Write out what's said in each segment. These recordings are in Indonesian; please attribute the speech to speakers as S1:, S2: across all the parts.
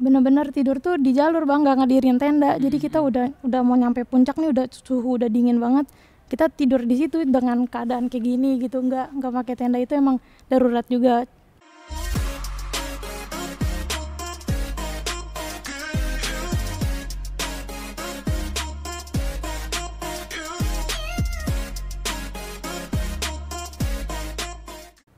S1: benar-benar tidur tuh di jalur Bang, nggak ngadirin tenda. Jadi kita udah mau nyampe puncak nih, udah suhu udah dingin banget. Kita tidur di situ dengan keadaan kayak gini gitu, nggak pakai tenda, itu emang darurat juga.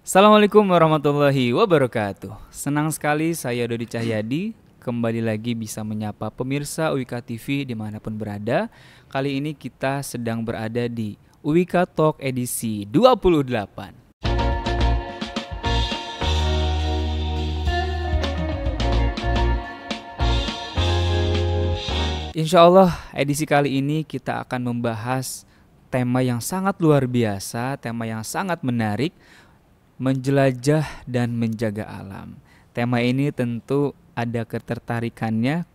S2: Assalamualaikum warahmatullahi wabarakatuh. Senang sekali saya Dodi Cahyadi kembali lagi bisa menyapa pemirsa UWIKA TV dimanapun berada. Kali ini kita sedang berada di UWIKA Talk edisi 28. Insya Allah edisi kali ini kita akan membahas tema yang sangat luar biasa, tema yang sangat menarik, menjelajah dan menjaga alam. Tema ini tentu ada keterikatannya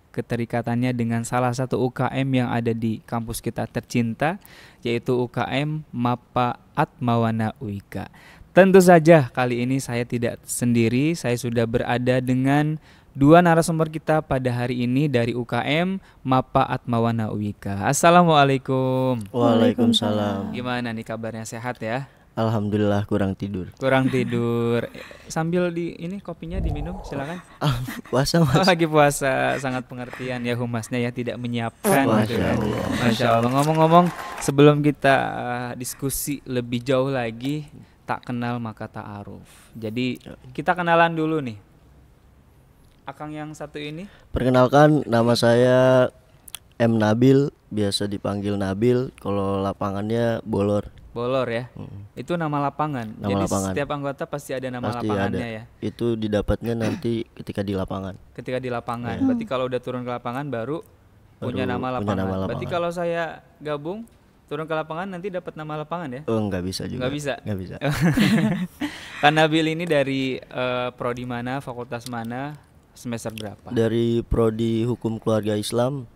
S2: dengan salah satu UKM yang ada di kampus kita tercinta, yaitu UKM MAPA Atmawana UWIKA. Tentu saja kali ini saya tidak sendiri, saya sudah berada dengan dua narasumber kita pada hari ini dari UKM MAPA Atmawana UWIKA. Assalamualaikum.
S3: Waalaikumsalam.
S2: Gimana nih kabarnya, sehat ya?
S3: Alhamdulillah, kurang tidur.
S2: Sambil ini kopinya diminum, silakan.
S3: Puasa Mas.
S2: Lagi puasa, sangat pengertian ya humasnya ya, tidak menyiapkan. Masya Allah. Ngomong-ngomong, sebelum kita diskusi lebih jauh lagi, tak kenal maka ta'aruf. Jadi kita kenalan dulu nih. Akang yang satu ini.
S3: Perkenalkan, nama saya M. Nabil, biasa dipanggil Nabil. Kalau lapangannya Bolor.
S2: Bolor ya. Itu nama lapangan.
S3: Nama
S2: jadi
S3: lapangan.
S2: setiap anggota pasti ada nama
S3: Pasti
S2: lapangannya
S3: ada.
S2: ya.
S3: Itu didapatnya nanti ketika di lapangan.
S2: Ketika di lapangan. Berarti kalau udah turun ke lapangan baru punya nama lapangan. Berarti kalau saya gabung turun ke lapangan nanti dapat nama lapangan ya?
S3: Oh, nggak bisa juga.
S2: Nggak bisa.
S3: Nggak bisa.
S2: Kan Nabil ini dari prodi mana, fakultas mana, semester berapa?
S3: Dari Prodi Hukum Keluarga Islam,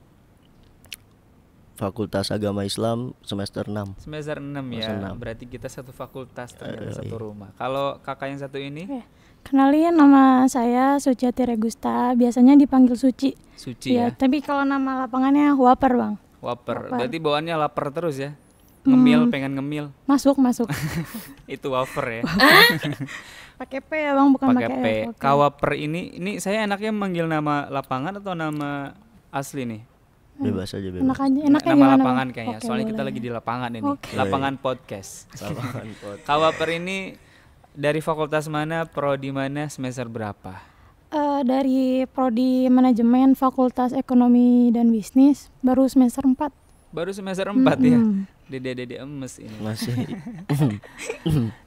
S3: Fakultas Agama Islam, semester 6.
S2: Semester 6 ya.
S3: Semester 6.
S2: Berarti kita satu fakultas, ternyata satu rumah. Kalau kakak yang satu ini?
S1: Kenalin, nama saya Suciati Regusta, biasanya dipanggil Suci.
S2: Suci ya.
S1: Tapi kalau nama lapangannya Waper Bang.
S2: Waper. Berarti bawaannya lapar terus ya? Ngemil, pengen ngemil.
S1: Masuk.
S2: Itu wafer ya.
S1: Pakai P ya Bang, bukan
S2: Pakai
S1: pakai
S2: P.
S1: F. Okay.
S2: Kawaper ini saya enaknya manggil nama lapangan atau nama asli nih?
S3: Bebas aja, bebas.
S1: Enaknya
S2: Nama
S1: gimana,
S2: lapangan
S1: Bang?
S2: kayaknya.
S1: Oke,
S2: Soalnya kita
S1: boleh.
S2: lagi di lapangan ini.
S1: Oke.
S2: Lapangan podcast. Kawaper ini dari fakultas mana, prodi mana, semester berapa?
S1: Dari Prodi Manajemen Fakultas Ekonomi dan Bisnis, baru semester 4.
S2: Baru semester 4 ya. Dede emes ini.
S3: Masih.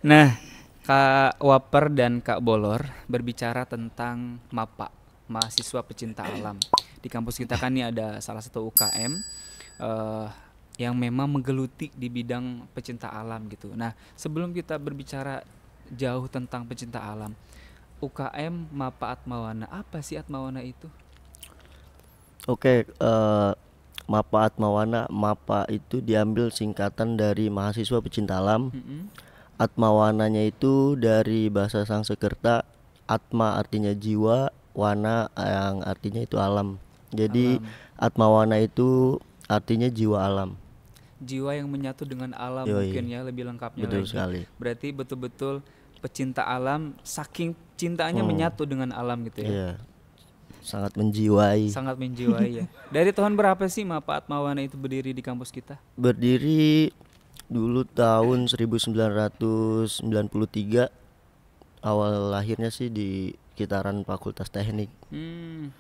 S2: Nah, Kak Waper dan Kak Bolor berbicara tentang MAPA, mahasiswa pecinta alam. Di kampus kita kan ini ada salah satu UKM yang memang menggeluti di bidang pecinta alam gitu. Nah, sebelum kita berbicara jauh tentang pecinta alam, UKM MAPA Atmawana, apa sih Atmawana itu?
S3: Oke, MAPA Atmawana, MAPA itu diambil singkatan dari mahasiswa pecinta alam. Atmawananya itu dari bahasa Sanskerta, Atma artinya jiwa, wana yang artinya itu alam. Jadi Atmawana itu artinya jiwa alam.
S2: Jiwa yang menyatu dengan alam.
S3: Yoi.
S2: Mungkin ya lebih lengkapnya
S3: Betul
S2: lagi.
S3: sekali.
S2: Berarti betul-betul pecinta alam, saking cintanya menyatu dengan alam gitu ya.
S3: Iya. Sangat menjiwai.
S2: Sangat menjiwai ya. Dari tahun berapa sih MAPA Atmawana itu berdiri di kampus kita?
S3: Berdiri dulu tahun 1993. Awal lahirnya sih di sekitaran Fakultas Teknik.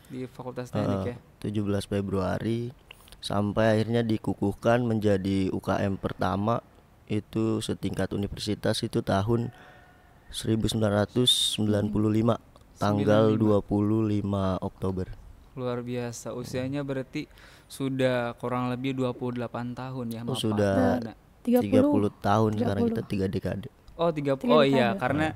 S2: Di Fakultas Teknik ya.
S3: 17 Februari sampai akhirnya dikukuhkan menjadi UKM pertama itu setingkat universitas itu tahun 1995 tanggal 25 Oktober.
S2: Luar biasa, usianya berarti sudah kurang lebih 28 tahun ya MAPA.
S3: Sudah 30 tahun sekarang kita 3 dekade.
S2: Oh 30, oh iya karena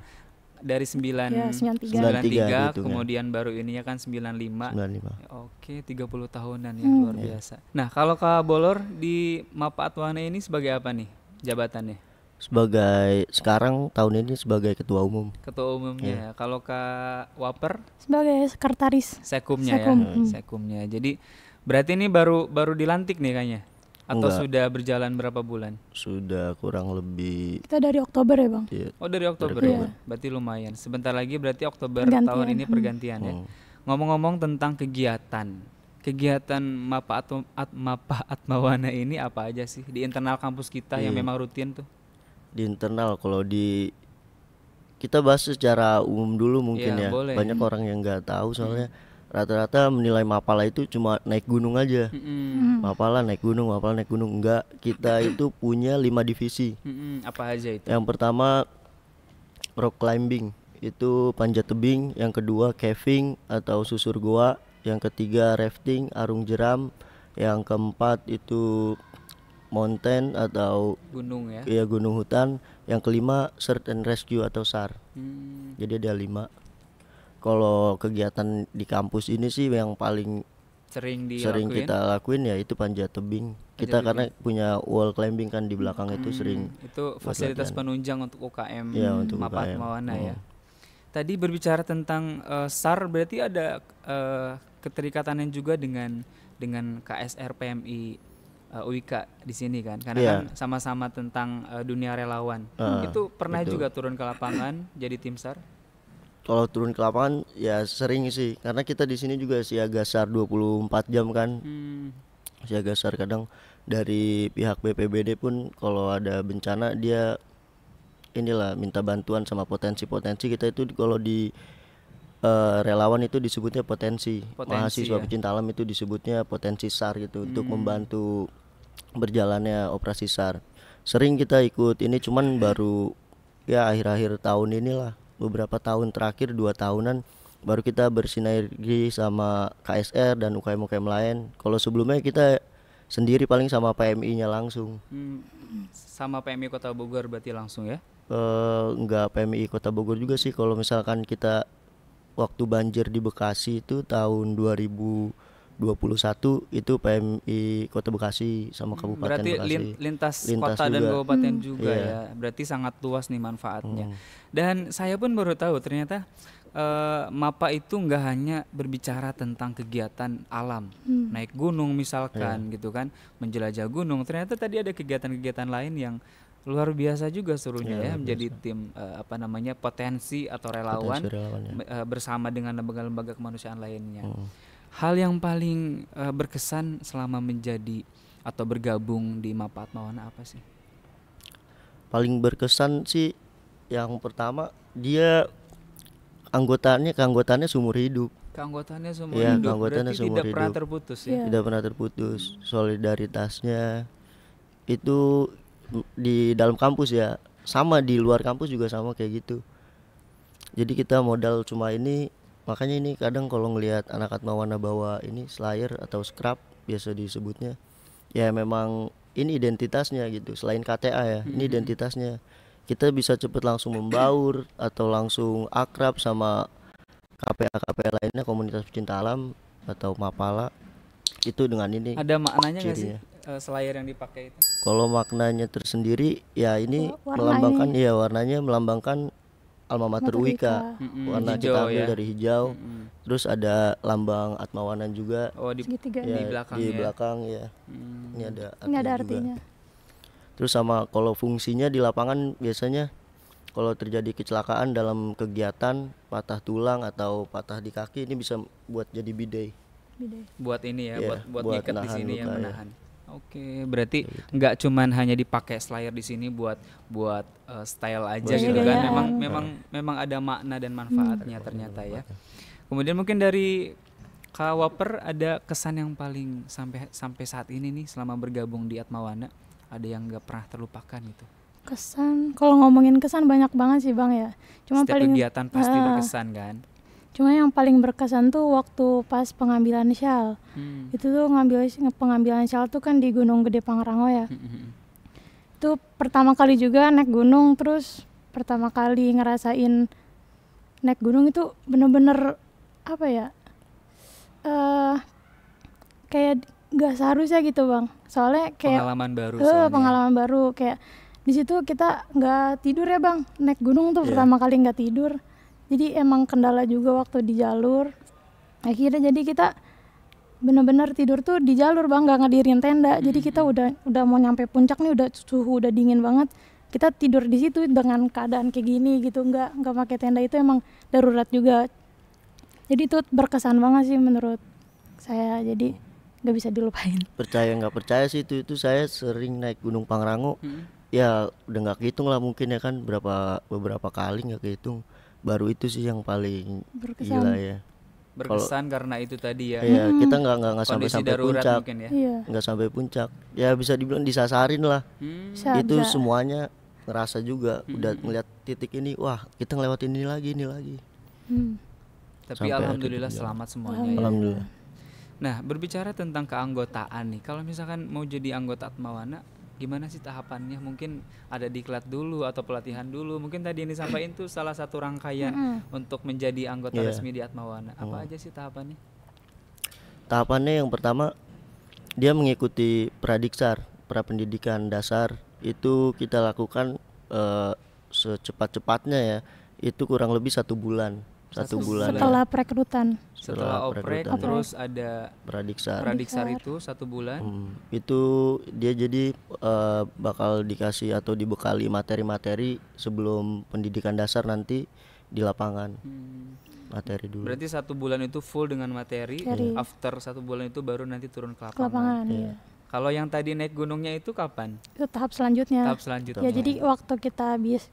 S2: dari 93
S3: gitu,
S2: kemudian baru ininya kan 95.
S3: 95.
S2: Oke, 30 tahunan ya, luar biasa. Nah, kalau Kak Bolor di MAPA Atmawana ini sebagai apa nih jabatannya?
S3: Sekarang tahun ini sebagai ketua umum.
S2: Ketua umumnya ya. Kalau Kak Waper
S1: Sebagai sekretaris.
S2: sekumnya
S1: Sekum,
S2: ya, sekumnya. Jadi berarti ini baru dilantik nih kayaknya. Atau
S3: Enggak.
S2: sudah berjalan berapa bulan?
S3: Sudah kurang lebih
S1: Kita dari Oktober ya bang.
S3: ya,
S2: Oh dari Oktober
S1: Oktober.
S2: ya, berarti lumayan. Sebentar lagi berarti Oktober
S1: Pergantian.
S2: tahun ini pergantian ya. Ngomong-ngomong tentang kegiatan Mapa Atmawana ini apa aja sih di internal kampus kita yang memang rutin tuh?
S3: di internal. Kalau di kita bahas secara umum dulu mungkin
S2: Iya,
S3: ya.
S2: boleh.
S3: Banyak orang yang nggak tahu soalnya rata-rata menilai Mapala itu cuma naik gunung aja. Mapala naik gunung, enggak. Kita itu punya 5 divisi.
S2: Apa aja itu?
S3: Yang pertama rock climbing, itu panjat tebing. Yang kedua caving atau susur goa. Yang ketiga rafting, arung jeram. Yang keempat itu mountain atau
S2: Gunung ya.
S3: gunung hutan. Yang kelima search and rescue atau SAR. Jadi ada 5. Kalau kegiatan di kampus ini sih yang paling
S2: Sering
S3: sering
S2: dilakuin.
S3: kita lakuin ya itu panjat tebing. Kita karena punya wall climbing kan di belakang itu sering.
S2: Itu fasilitas penunjang untuk UKM
S3: Iya, untuk
S2: Mapa
S3: UKM.
S2: Atmawana ya. Tadi berbicara tentang SAR, berarti ada keterikatannya juga dengan KSR PMI UIK di sini kan, karena
S3: Iya.
S2: kan sama-sama tentang dunia relawan. Itu pernah juga turun ke lapangan jadi tim SAR?
S3: Kalau turun ke lapangan ya sering sih, karena kita di sini juga siaga SAR 24 jam kan. Siaga SAR kadang dari pihak BPBD pun kalau ada bencana dia inilah minta bantuan sama potensi-potensi. Kita itu kalau di relawan itu disebutnya potensi. Mahasiswa
S2: ya.
S3: pecinta alam itu disebutnya potensi SAR gitu, untuk membantu berjalannya operasi SAR. Sering kita ikut ini, cuman baru ya akhir-akhir tahun inilah, beberapa tahun terakhir 2 tahunan baru kita bersinergi sama KSR dan UKM-UKM lain. Kalau sebelumnya kita sendiri paling sama PMI-nya langsung.
S2: Sama PMI Kota Bogor berarti langsung ya?
S3: Enggak PMI Kota Bogor juga sih. Kalau misalkan kita waktu banjir di Bekasi itu tahun 2021 itu PMI Kota Bekasi sama Kabupaten
S2: Berarti
S3: Bekasi.
S2: lintas
S3: Lintas
S2: kota dan
S3: juga.
S2: kabupaten juga
S3: Iya.
S2: ya. Berarti sangat luas nih manfaatnya. Dan saya pun baru tahu ternyata Mapa itu nggak hanya berbicara tentang kegiatan alam, naik gunung misalkan gitu kan, menjelajah gunung. Ternyata tadi ada kegiatan-kegiatan lain yang luar biasa juga serunya ya, menjadi tim potensi atau relawan,
S3: Potensi relawan, ya.
S2: bersama dengan lembaga-lembaga kemanusiaan lainnya. Hal yang paling berkesan selama menjadi atau bergabung di Mapa Atmawana apa sih?
S3: Paling berkesan sih yang pertama dia keanggotaannya seumur hidup.
S2: Keanggotaannya seumur
S3: Iya,
S2: hidup,
S3: keanggotaannya
S2: berarti
S3: seumur
S2: tidak pernah
S3: hidup.
S2: terputus ya?
S1: Iya.
S3: Tidak pernah terputus. Solidaritasnya itu di dalam kampus ya, sama di luar kampus juga sama kayak gitu. Jadi kita modal cuma ini, makanya ini kadang kalau ngelihat anak Atmawana bawa ini slayer atau scrap biasa disebutnya, ya memang ini identitasnya gitu. Selain KTA ya, ini identitasnya. Kita bisa cepet langsung membaur atau langsung akrab sama KPA lainnya, komunitas pecinta alam atau Mapala itu dengan ini.
S2: Ada maknanya nggak sih
S3: cirinya.
S2: selayar yang dipakai itu?
S3: Kalau maknanya tersendiri ya ini
S1: Warna
S3: melambangkan
S1: ini.
S3: ya, warnanya melambangkan alma mater
S1: Mater
S3: UIK. Warna
S2: hijau
S3: kita ambil
S2: ya.
S3: dari hijau. Terus ada lambang Atmawana juga.
S2: Oh di
S1: Segitiga.
S3: Ya,
S2: belakang
S3: di
S2: ya.
S3: belakang ya. Ini ada
S1: Ini ada
S3: juga.
S1: artinya.
S3: Terus sama kalau fungsinya di lapangan biasanya kalau terjadi kecelakaan dalam kegiatan patah tulang atau patah di kaki, ini bisa buat jadi bidet.
S1: Beda.
S2: Buat ini ya,
S3: Iya,
S2: buat
S3: buat
S2: ngikat di
S3: nahan
S2: sini yang
S3: luka ya.
S2: menahan. Oke, berarti nggak cuman hanya dipakai slayer di sini buat style aja
S3: Buat
S2: gitu
S3: style.
S2: kan?
S1: Gaya-gayaan.
S2: Memang ada makna dan manfaatnya ternyata ya. Kemudian mungkin dari Kak Waper ada kesan yang paling sampai saat ini nih selama bergabung di Atmawana, ada yang nggak pernah terlupakan gitu.
S1: Kesan, kalau ngomongin kesan banyak banget sih bang ya. Cuma
S2: Setiap
S1: paling
S2: kegiatan pasti berkesan kan.
S1: Cuma yang paling berkesan tuh waktu pas pengambilan syal. Itu tuh pengambilan syal tuh kan di Gunung Gede Pangrango ya. Itu pertama kali juga naik gunung, terus pertama kali ngerasain naik gunung itu bener-bener apa ya? Kayak gak seharusnya gitu bang. Soalnya kayak
S2: Pengalaman baru soalnya.
S1: pengalaman baru, kayak Di situ kita nggak tidur ya Bang, naik gunung tuh
S3: Iya.
S1: pertama kali nggak tidur. Jadi emang kendala juga waktu di jalur. Akhirnya jadi kita bener-bener tidur tuh di jalur Bang, nggak ngadirin tenda. Jadi kita udah mau nyampe puncak nih, udah suhu udah dingin banget. Kita tidur di situ dengan keadaan kayak gini gitu, nggak pakai tenda, itu emang darurat juga. Jadi itu berkesan banget sih menurut saya. Jadi nggak bisa dilupain.
S3: Percaya nggak percaya sih itu saya sering naik Gunung Pangrango. Ya udah nggak kehitung lah mungkin ya kan, beberapa kali nggak kehitung. Baru itu sih yang paling
S1: Berkesan.
S3: gila ya.
S2: Berkesan karena itu tadi ya.
S3: Iya, kita nggak sampai
S2: Kondisi
S3: sampai
S2: darurat
S3: puncak,
S2: mungkin ya.
S1: Iya.
S3: nggak sampai puncak. Ya bisa dibilang disasarin lah.
S1: Bisa,
S3: Itu
S1: bisa.
S3: semuanya ngerasa juga, udah ngeliat titik ini, wah kita ngelewatin ini lagi.
S1: Hmm.
S2: Tapi
S3: Sampai
S2: alhamdulillah
S3: akhirnya.
S2: selamat semuanya ya.
S3: Alhamdulillah.
S2: Nah, berbicara tentang keanggotaan nih. Kalau misalkan mau jadi anggota Atmawana, gimana sih tahapannya? Mungkin ada diklat dulu atau pelatihan dulu. Mungkin tadi yang disampaikan tuh salah satu rangkaian untuk menjadi anggota
S3: Iya.
S2: resmi di Atmawana. Apa aja sih tahapannya?
S3: Tahapannya yang pertama dia mengikuti pradiksar, prapendidikan dasar. Itu kita lakukan secepat-cepatnya ya. Itu kurang lebih 1 bulan. 1 bulan ya.
S1: Setelah perekrutan.
S2: Setelah oprek,
S3: perekrutan.
S2: terus ada
S3: Pradiksar.
S2: pradiksar itu 1 bulan.
S3: Itu dia jadi bakal dikasih atau dibekali materi-materi sebelum pendidikan dasar nanti di lapangan. Materi dulu.
S2: Berarti 1 bulan itu full dengan materi.
S1: Materi.
S2: After 1 bulan itu baru nanti turun ke
S1: Ke lapangan. Iya.
S2: Kalau yang tadi naik gunungnya itu kapan?
S1: Itu tahap selanjutnya.
S2: Tahap selanjutnya.
S1: Ya jadi waktu kita habis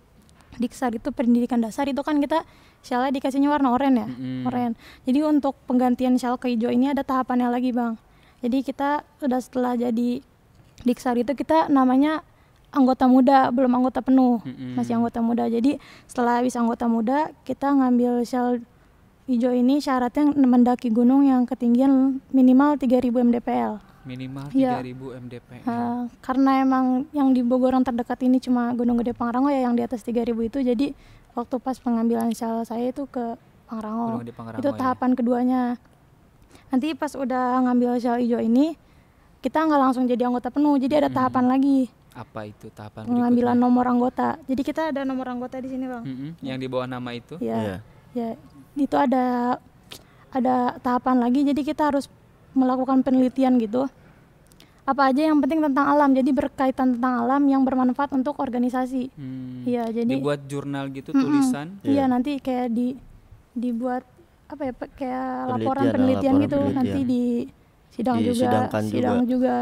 S1: diksar itu pendidikan dasar itu kan kita syalnya dikasihnya warna oranye ya. Oranye. Jadi untuk penggantian syal ke hijau ini ada tahapannya lagi Bang. Jadi kita udah setelah jadi diksar itu kita namanya anggota muda, belum anggota penuh. Masih anggota muda. Jadi setelah habis anggota muda kita ngambil syal hijau ini syaratnya mendaki gunung yang ketinggian minimal 3000 mdpl.
S2: Minimal
S1: Iya.
S2: 3000 mdpl.
S1: Karena emang yang di Bogor yang terdekat ini cuma Gunung Gede Pangrango ya, yang di atas 3000 itu. Jadi waktu pas pengambilan syal saya itu ke Pangrango.
S2: Gunung Gede Pangrango
S1: Itu
S2: ya.
S1: tahapan keduanya. Nanti pas udah ngambil syal hijau ini kita nggak langsung jadi anggota penuh. Jadi ada tahapan lagi,
S2: Apa itu tahapan
S1: pengambilan
S2: berikutnya?
S1: nomor anggota. Jadi kita ada nomor anggota di sini Bang.
S2: Yang di bawah nama itu?
S1: Ya, ya itu ada tahapan lagi. Jadi kita harus melakukan penelitian gitu. Apa aja yang penting tentang alam. Jadi berkaitan tentang alam yang bermanfaat untuk organisasi. Iya, jadi
S2: Dibuat jurnal gitu, tulisan.
S1: iya nanti kayak dibuat apa ya, kayak laporan
S3: Penelitian,
S1: penelitian
S3: laporan
S1: gitu.
S3: penelitian.
S1: Nanti di sidang
S3: Disidangkan
S1: juga.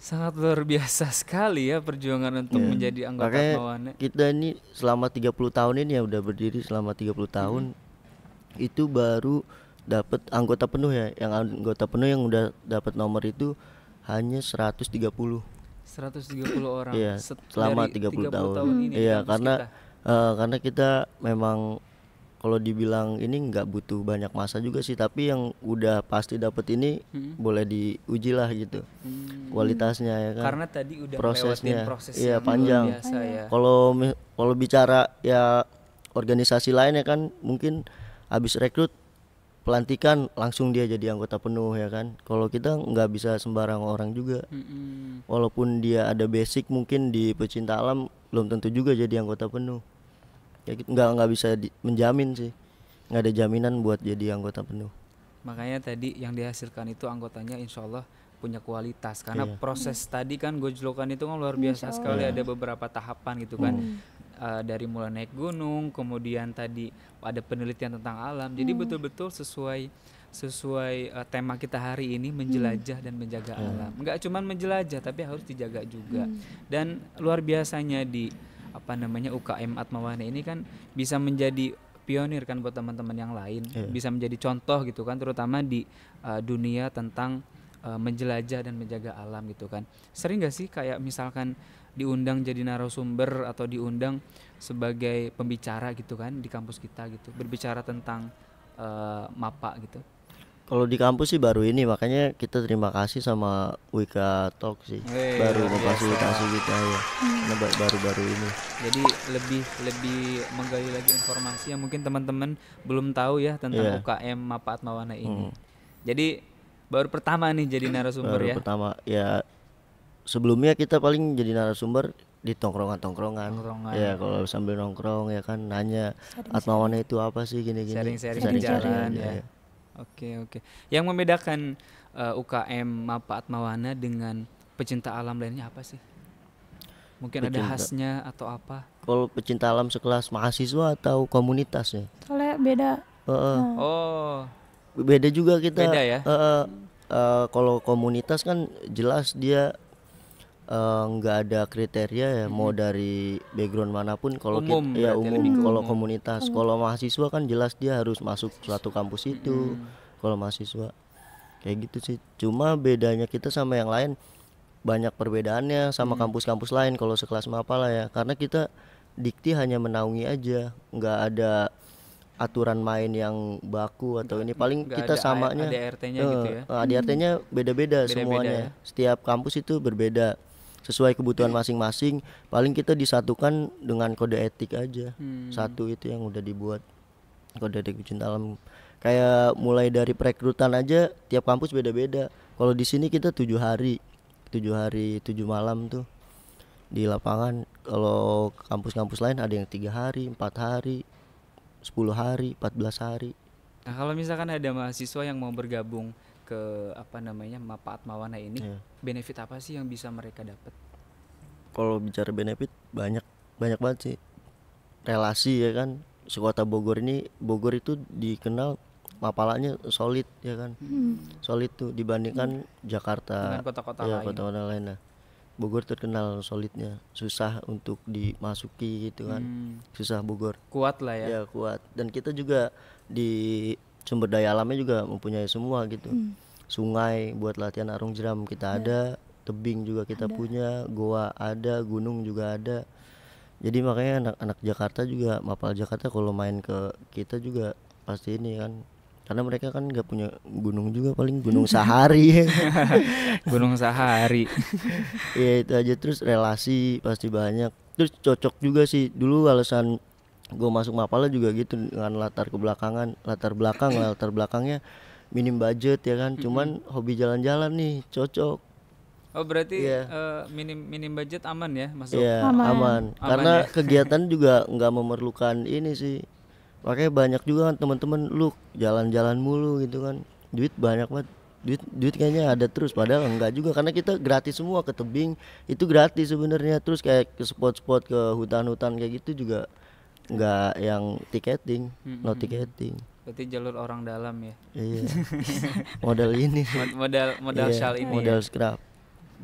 S2: Sangat luar biasa sekali ya perjuangan untuk menjadi anggota
S3: Makanya
S2: Atmawana.
S3: kita ini selama 30 tahun ini ya, udah berdiri selama 30 tahun itu baru dapat anggota penuh ya. Yang anggota penuh yang udah dapat nomor itu hanya 130.
S2: 130 orang.
S3: Iya, selama
S2: dari
S3: 30 tahun.
S2: ini di
S3: Iya,
S2: kampus
S3: karena
S2: kita.
S3: karena kita memang kalau dibilang ini nggak butuh banyak masa juga sih, tapi yang udah pasti dapat ini boleh diuji lah gitu. Kualitasnya ya kan.
S2: Karena tadi udah
S3: prosesnya.
S2: ngelewatin proses
S3: Iya,
S2: yang
S3: panjang.
S2: luar biasa ya.
S3: Kalau bicara ya organisasi lain ya kan, mungkin habis rekrut pelantikan langsung dia jadi anggota penuh ya kan. Kalau kita nggak bisa sembarang orang juga. Walaupun dia ada basic mungkin di pecinta alam, belum tentu juga jadi anggota penuh. Ya gitu, nggak bisa menjamin sih. Nggak ada jaminan buat jadi anggota penuh.
S2: Makanya tadi yang dihasilkan itu anggotanya insya Allah punya kualitas. Karena proses tadi kan gojlokan itu kan luar biasa sekali. Ada beberapa tahapan gitu kan. Dari mulai naik gunung, kemudian tadi ada penelitian tentang alam. Jadi betul-betul sesuai tema kita hari ini, menjelajah dan menjaga alam. Enggak cuman menjelajah tapi harus dijaga juga. Dan luar biasanya di UKM Atmawana ini kan bisa menjadi pionir kan buat teman-teman yang lain, bisa menjadi contoh gitu kan, terutama di dunia tentang menjelajah dan menjaga alam gitu kan. Sering gak sih kayak misalkan diundang jadi narasumber atau diundang sebagai pembicara gitu kan di kampus kita gitu, berbicara tentang MAPA gitu?
S3: Kalau di kampus sih baru ini, makanya kita terima kasih sama Wika Talk sih. Baru memfasilitasi kita ya. Karena baru-baru ini.
S2: Jadi lebih menggali lagi informasi yang mungkin teman-teman belum tahu ya tentang UKM MAPA Atmawana ini. Jadi baru pertama nih jadi narasumber
S3: Baru
S2: ya.
S3: pertama ya. Sebelumnya kita paling jadi narasumber di tongkrongan.
S2: Tongkrongan.
S3: Ya kalau sambil nongkrong ya kan nanya
S1: Sharing-sharing.
S3: Atmawana itu apa sih gini-gini.
S2: Sharing-sharing jalan ya. Oke. Yang membedakan UKM MAPA Atmawana dengan pecinta alam lainnya apa sih? Mungkin ada
S3: Pecinta.
S2: khasnya atau apa?
S3: Kalau pecinta alam sekelas mahasiswa atau komunitasnya?
S1: Soalnya beda.
S2: Oh,
S3: Beda juga kita.
S2: Beda ya?
S3: Kalau komunitas kan jelas dia nggak ada kriteria ya, mau dari background manapun. Kalau
S2: Umum
S3: ya
S2: berarti,
S3: umum.
S2: lebih ke
S3: Kalau
S2: umum.
S3: komunitas, kalau mahasiswa kan jelas dia harus masuk suatu kampus itu. Kalau mahasiswa kayak gitu sih. Cuma bedanya kita sama yang lain banyak perbedaannya sama kampus-kampus lain kalau sekelas MAPA lah ya, karena kita dikti hanya menaungi aja, nggak ada aturan main yang baku atau ini. Paling
S2: nggak
S3: kita
S2: ada
S3: samanya
S2: ADRT-nya gitu ya?
S3: ADRT-nya beda-beda
S2: Beda-beda
S3: semuanya
S2: ya?
S3: Setiap kampus itu berbeda sesuai kebutuhan masing-masing. Paling kita disatukan dengan kode etik aja. Satu itu yang udah dibuat, kode etik pecinta alam. Kayak mulai dari perekrutan aja tiap kampus beda-beda. Kalau di sini kita 7 hari 7 malam tuh di lapangan. Kalau kampus-kampus lain ada yang 3 hari, 4 hari, 10 hari, 14 hari.
S2: Nah, kalau misalkan ada mahasiswa yang mau bergabung ke MAPA Atmawana ini, benefit apa sih yang bisa mereka dapat?
S3: Kalau bicara benefit banyak banget sih. Relasi ya kan. Sekota Bogor itu dikenal mapalanya solid ya kan. Solid tuh dibandingkan Jakarta
S2: Dengan kota-kota
S3: ya,
S2: lain.
S3: kota-kota lain lah. Bogor terkenal solidnya, susah untuk dimasuki gitu kan. Susah Bogor.
S2: Kuat lah ya.
S3: Ya kuat. Dan kita juga di sumber daya alamnya juga mempunyai semua gitu. Sungai buat latihan arung jeram kita ada, tebing juga kita punya, goa ada, gunung juga ada. Jadi makanya anak-anak Jakarta juga, Mapal Jakarta kalau main ke kita juga pasti ini kan, karena mereka kan nggak punya gunung juga, paling gunung sehari.
S2: Gunung Sahari.
S3: Ya itu aja. Terus relasi pasti banyak. Terus cocok juga sih. Dulu alasan gue masuk Mapala juga gitu, dengan latar belakangnya minim budget ya kan. Cuman hobi jalan-jalan nih cocok.
S2: Oh berarti
S3: Iya.
S2: minim budget aman ya masuk?
S3: Iya aman. Karena
S2: ya?
S3: kegiatan juga nggak memerlukan ini sih. Makanya banyak juga kan teman-teman lu jalan-jalan mulu gitu kan. Duit banyak banget. Duit kayaknya ada terus, padahal enggak juga, karena kita gratis semua. Ke tebing itu gratis sebenarnya. Terus kayak ke spot-spot, ke hutan-hutan kayak gitu juga enggak yang tiketing, no tiketing.
S2: Berarti jalur orang dalam ya.
S3: Iya. Modal ini.
S2: Modal
S3: Iya,
S2: shal ini.
S3: modal
S2: Ya?
S3: scrap.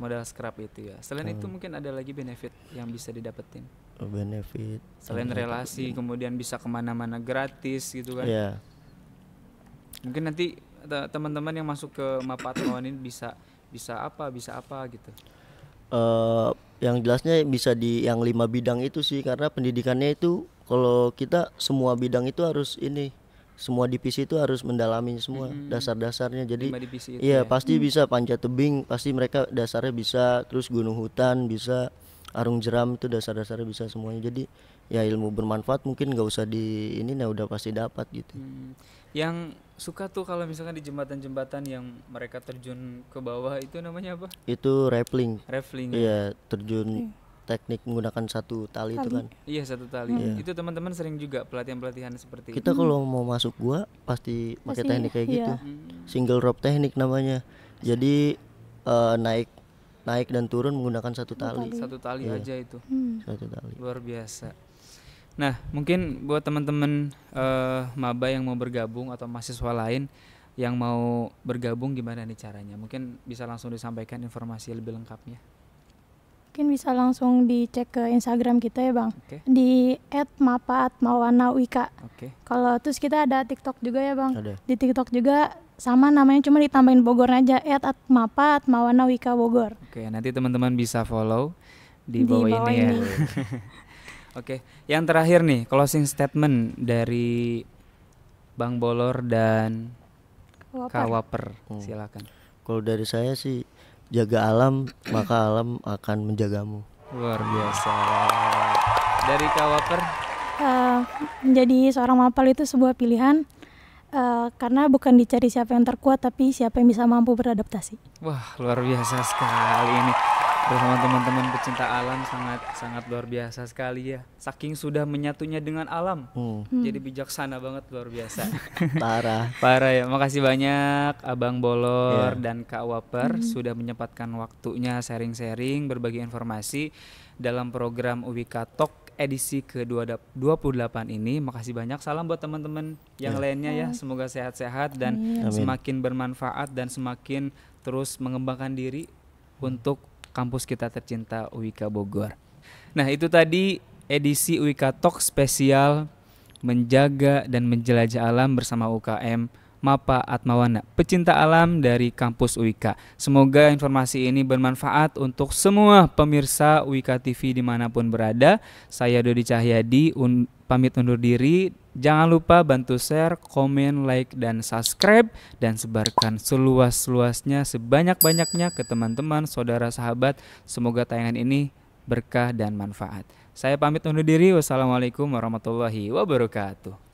S2: Modal scrap itu ya. Selain itu mungkin ada lagi benefit yang bisa didapetin.
S3: Benefit.
S2: Selain relasi, kemudian bisa kemana-mana gratis gitu kan.
S3: Iya.
S2: Mungkin nanti teman-teman yang masuk ke MAPA Atmawana ini bisa apa gitu.
S3: Yang jelasnya bisa di yang 5 bidang itu sih, karena pendidikannya itu kalau kita semua bidang itu harus ini, semua divisi itu harus mendalami semua dasar-dasarnya. Jadi
S2: 5 divisi itu
S3: iya
S2: ya.
S3: pasti bisa panjat tebing, pasti mereka dasarnya bisa, terus gunung hutan bisa, arung jeram itu dasar-dasarnya bisa semuanya. Jadi ya ilmu bermanfaat mungkin nggak usah di ini, nah udah pasti dapat gitu.
S2: Yang suka tuh kalau misalkan di jembatan-jembatan yang mereka terjun ke bawah itu namanya apa?
S3: Itu rappelling.
S2: Raffling. Ya?
S3: Iya, terjun teknik menggunakan satu tali itu kan.
S2: Iya, satu tali. Itu teman-teman sering juga pelatihan-pelatihan seperti
S3: Kita
S2: itu.
S3: kalau mau masuk gua pasti pakai
S1: Pasti,
S3: teknik kayak
S1: iya.
S3: gitu. Single rope teknik namanya. Jadi naik dan turun menggunakan satu tali.
S2: Satu tali aja itu.
S3: Satu tali.
S2: Luar biasa. Nah, mungkin buat teman-teman maba yang mau bergabung atau mahasiswa lain yang mau bergabung, gimana nih caranya? Mungkin bisa langsung disampaikan informasi lebih lengkapnya.
S1: Mungkin bisa langsung dicek ke Instagram kita ya Bang.
S2: Oke.
S1: Di @mapaatmawanawika.
S2: Oke.
S1: Kalau terus kita ada TikTok juga ya Bang.
S3: Ada.
S1: Di TikTok juga sama namanya, cuma ditambahin Bogor aja, @mapaatmawanawika Bogor.
S2: Oke, nanti teman-teman bisa follow di
S1: Di
S2: bawah
S1: bawah
S2: ini ya.
S1: ini.
S2: Oke, yang terakhir nih, closing statement dari Bang Bolor dan Kak Waper. Silakan.
S3: Kalau dari saya sih, jaga alam maka alam akan menjagamu.
S2: Luar biasa. Dari Kak Waper,
S1: Menjadi seorang mapal itu sebuah pilihan, karena bukan dicari siapa yang terkuat, tapi siapa yang bisa mampu beradaptasi.
S2: wah luar biasa sekali ini. bersama teman-teman pecinta alam sangat luar biasa sekali ya. Saking sudah menyatunya dengan alam. Jadi bijaksana banget, luar biasa.
S3: Parah.
S2: Parah ya. Makasih banyak Abang Bolor dan Kak Waper sudah menyempatkan waktunya sharing-sharing, berbagi informasi dalam program UWIKA Talk edisi ke-28 ini. Makasih banyak. Salam buat teman-teman yang lainnya ya. Semoga sehat-sehat dan semakin bermanfaat dan semakin terus mengembangkan diri untuk kampus kita tercinta UWIKA Bogor. Nah, itu tadi edisi UWIKA Talk spesial menjaga dan menjelajah alam bersama UKM MAPA Atmawana, pecinta alam dari kampus UWIKA. Semoga informasi ini bermanfaat untuk semua pemirsa UWIKA TV dimanapun berada. Saya Dodi Cahyadi pamit undur diri. Jangan lupa bantu share, komen, like, dan subscribe, dan sebarkan seluas-luasnya, sebanyak-banyaknya ke teman-teman, saudara, sahabat. Semoga tayangan ini berkah dan manfaat. Saya pamit undur diri. Wassalamualaikum warahmatullahi wabarakatuh.